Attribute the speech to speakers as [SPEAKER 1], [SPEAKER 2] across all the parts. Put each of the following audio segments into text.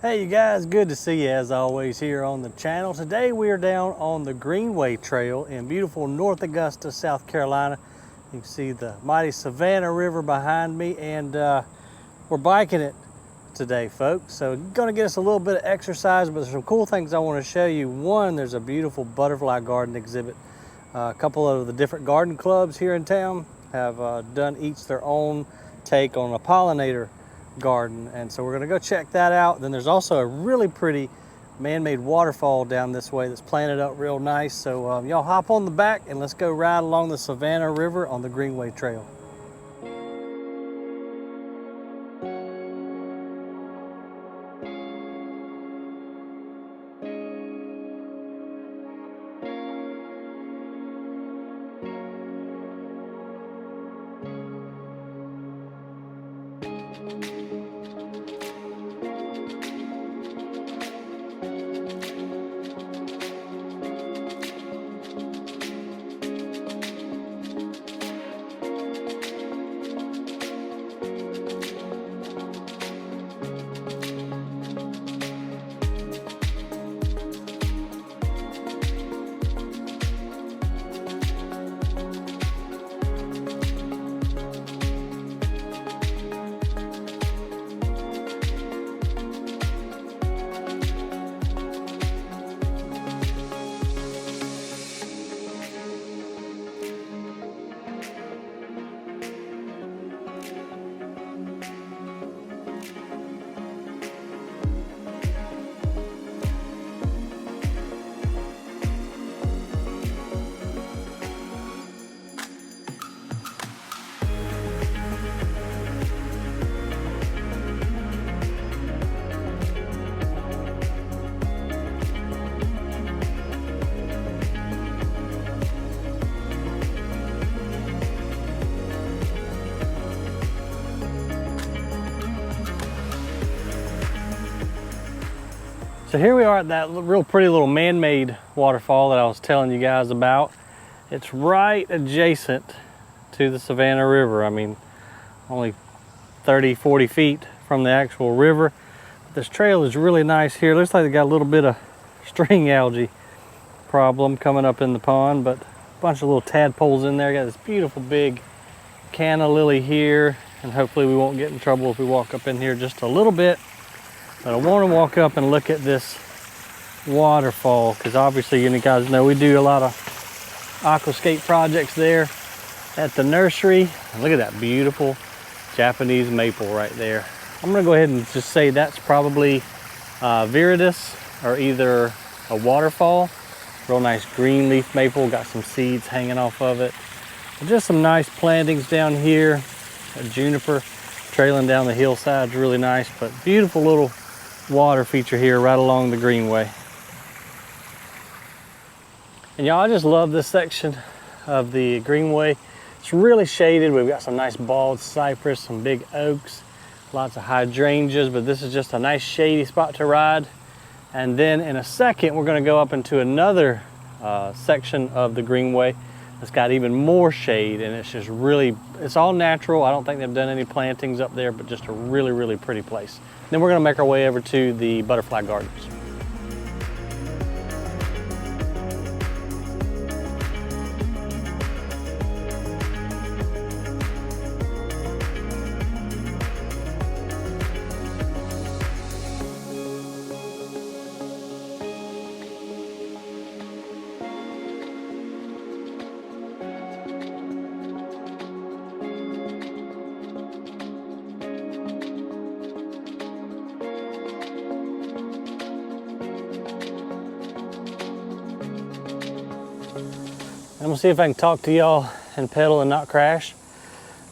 [SPEAKER 1] Hey you guys, good to see you as always here on the channel. Today we are down on the Greeneway Trail in beautiful North Augusta, South Carolina. You can see the mighty Savannah River behind me, and we're biking it today, folks. So gonna get us a little bit of exercise, but there's some cool things I want to show you. One, there's a beautiful butterfly garden exhibit. A couple of the different garden clubs here in town have done each their own take on a pollinator garden, and so we're going to go check that out. Then there's also a really pretty man-made waterfall down this way that's planted up real nice. So y'all hop on the back and let's go ride along the Savannah River on the Greeneway Trail. So here we are at that real pretty little man-made waterfall that I was telling you guys about. It's right adjacent to the Savannah River. I mean, only 30, 40 feet from the actual river. This trail is really nice here. Looks like they got a little bit of string algae problem coming up in the pond, but a bunch of little tadpoles in there. Got this beautiful big canna lily here, and hopefully we won't get in trouble if we walk up in here just a little bit. But I want to walk up and look at this waterfall, because obviously you guys know we do a lot of aquascape projects there at the nursery. And look at that beautiful Japanese maple right there. I'm going to go ahead and just say that's probably viridis, or either a waterfall. Real nice green leaf maple, got some seeds hanging off of it. But just some nice plantings down here. A juniper trailing down the hillside is really nice, but beautiful little water feature here right along the Greenway. And y'all, I just love this section of the Greenway. It's really shaded. We've got some nice bald cypress, some big oaks, lots of hydrangeas, but this is just a nice shady spot to ride. And then in a second, we're going to go up into another section of the Greenway that's got even more shade, and it's just really, it's all natural. I don't think they've done any plantings up there, but just a really, really pretty place. Then we're going to make our way over to the butterfly gardens. I'm gonna see if I can talk to y'all and pedal and not crash.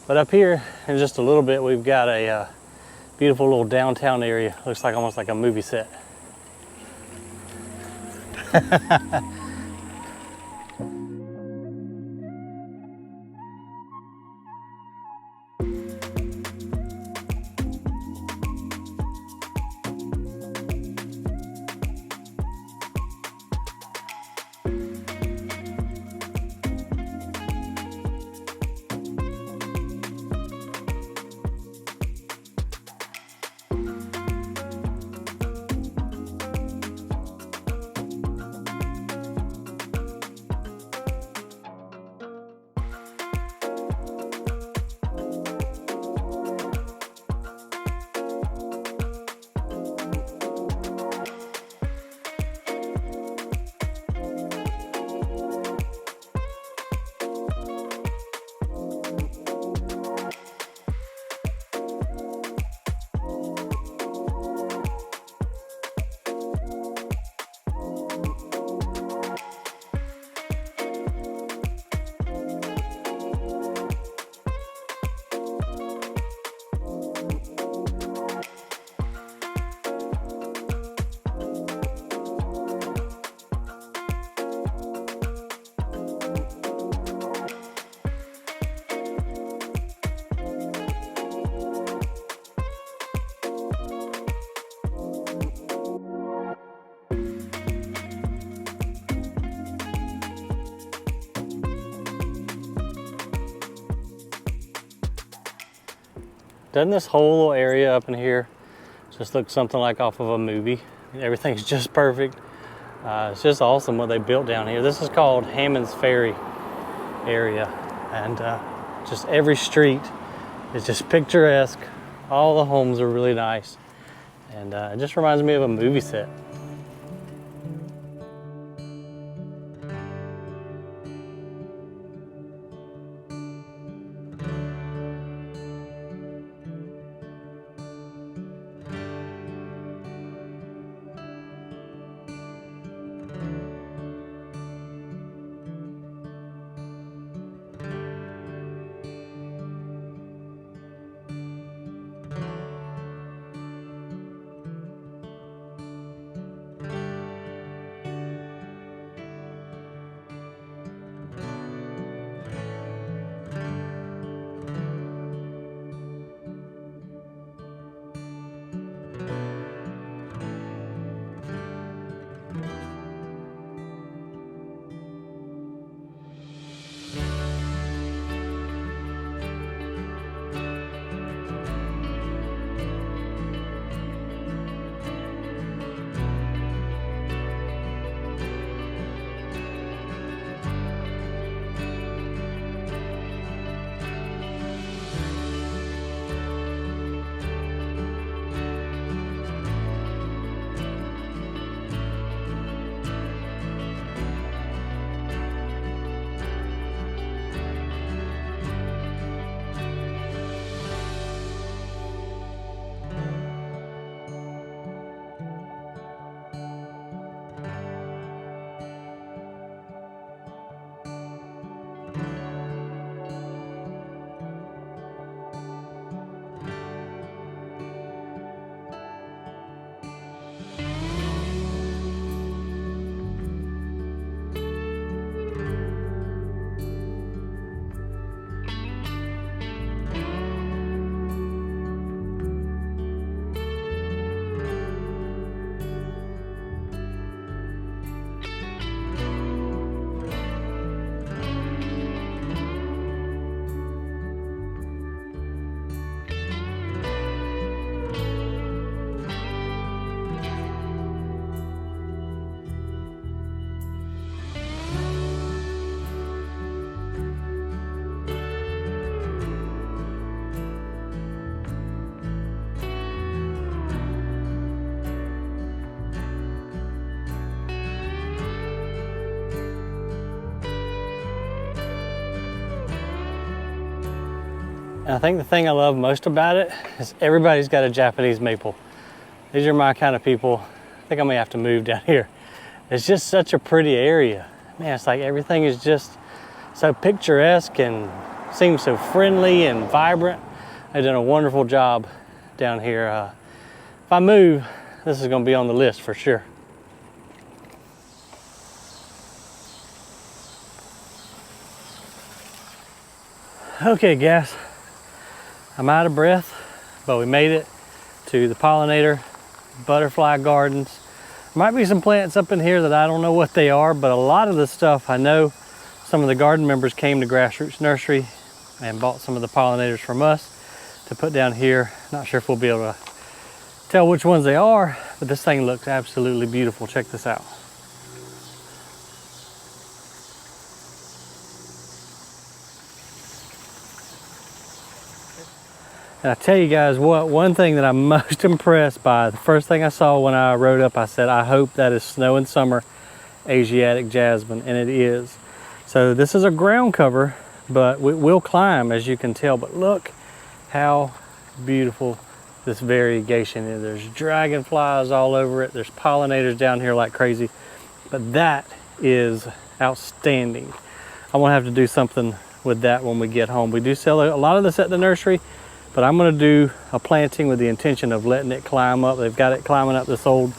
[SPEAKER 1] But up here in just a little bit, we've got a beautiful little downtown area. Looks like almost like a movie set. Doesn't this whole little area up in here just look something like off of a movie? Everything's just perfect. It's just awesome what they built down here. This is called Hammond Ferry area, and just every street is just picturesque. All the homes are really nice, and it just reminds me of a movie set. And I think the thing I love most about it is everybody's got a Japanese maple. These are my kind of people. I think I may have to move down here. It's just such a pretty area. Man, it's like everything is just so picturesque and seems so friendly and vibrant. They've done a wonderful job down here. If I move, this is gonna be on the list for sure. Okay guys, I'm out of breath, but we made it to the pollinator butterfly gardens. There might be some plants up in here that I don't know what they are, but a lot of the stuff I know some of the garden members came to Grassroots Nursery and bought some of the pollinators from us to put down here. Not sure if we'll be able to tell which ones they are, but this thing looks absolutely beautiful. Check this out. And I tell you guys what, one thing that I'm most impressed by, the first thing I saw when I rode up, I said, I hope that is snow and summer Asiatic jasmine, and it is. So this is a ground cover, but it will climb, as you can tell. But look how beautiful this variegation is. There's dragonflies all over it. There's pollinators down here like crazy. But that is outstanding. I'm gonna have to do something with that when we get home. We do sell a lot of this at the nursery, but I'm gonna do a planting with the intention of letting it climb up. They've got it climbing up this old,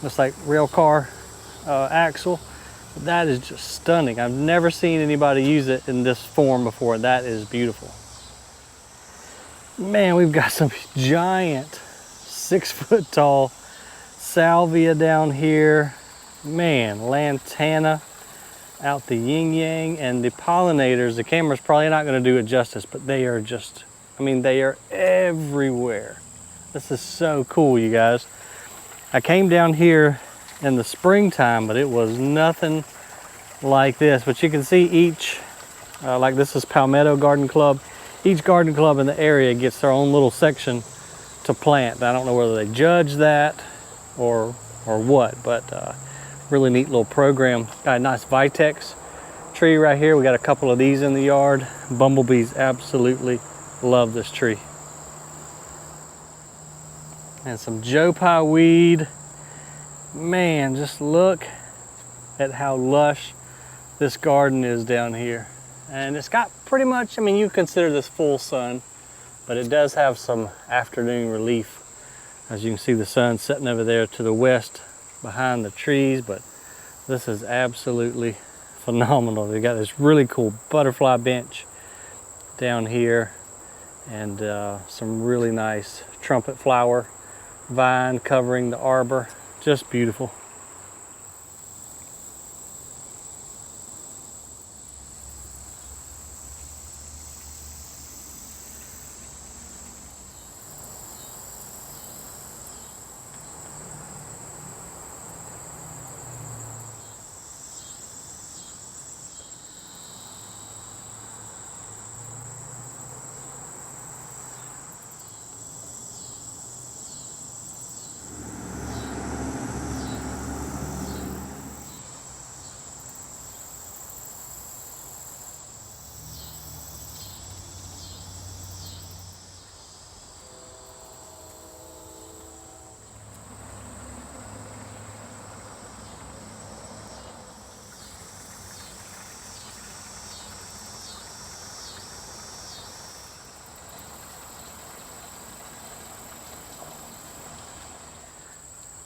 [SPEAKER 1] looks like rail car axle. That is just stunning. I've never seen anybody use it in this form before. That is beautiful. Man, we've got some giant 6 foot tall salvia down here. Man, lantana out the yin yang, and the pollinators. The camera's probably not gonna do it justice, but they are just I mean, they are everywhere. This is so cool, you guys. I came down here in the springtime, but it was nothing like this. But you can see each, like this is Palmetto Garden Club. Each garden club in the area gets their own little section to plant. I don't know whether they judge that or what, but really neat little program. Got a nice Vitex tree right here. We got a couple of these in the yard. Bumblebees absolutely love this tree. And some Joe Pye weed. Man, just look at how lush this garden is down here. And it's got pretty much, I mean, you consider this full sun, but it does have some afternoon relief. As you can see, the sun setting over there to the west behind the trees, but this is absolutely phenomenal. They got this really cool butterfly bench down here, and some really nice trumpet flower vine covering the arbor. Just beautiful.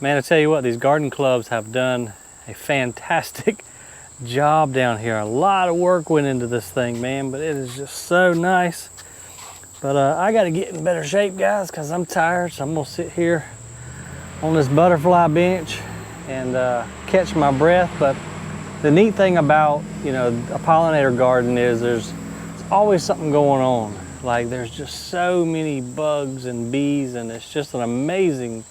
[SPEAKER 1] Man, I tell you what, these garden clubs have done a fantastic job down here. A lot of work went into this thing, man, but it is just so nice. But I got to get in better shape, guys, because I'm tired. So I'm going to sit here on this butterfly bench and catch my breath. But the neat thing about, you know, a pollinator garden is there's always something going on. Like, there's just so many bugs and bees, and it's just an amazing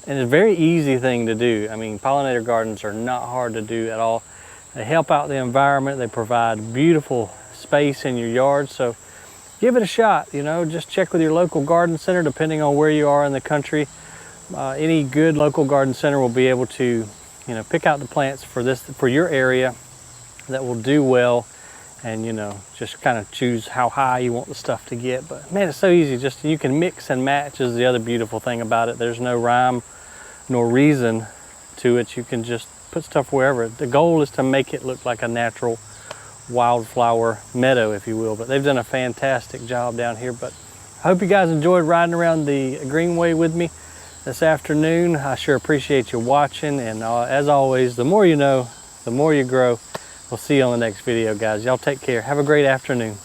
[SPEAKER 1] and a very easy thing to do. I mean, pollinator gardens are not hard to do at all. They help out the environment. They provide beautiful space in your yard. So give it a shot, you know, just check with your local garden center, depending on where you are in the country. Any good local garden center will be able to, you know, pick out the plants for your area that will do well, and, you know, just kind of choose how high you want the stuff to get. But man, it's so easy. Just, you can mix and match is the other beautiful thing about it. There's no rhyme nor reason to it. You can just put stuff wherever. The goal is to make it look like a natural wildflower meadow, if you will. But they've done a fantastic job down here. But I hope you guys enjoyed riding around the Greenway with me this afternoon. I sure appreciate you watching, and as always, the more you know, the more you grow. We'll see you on the next video, guys. Y'all take care. Have a great afternoon.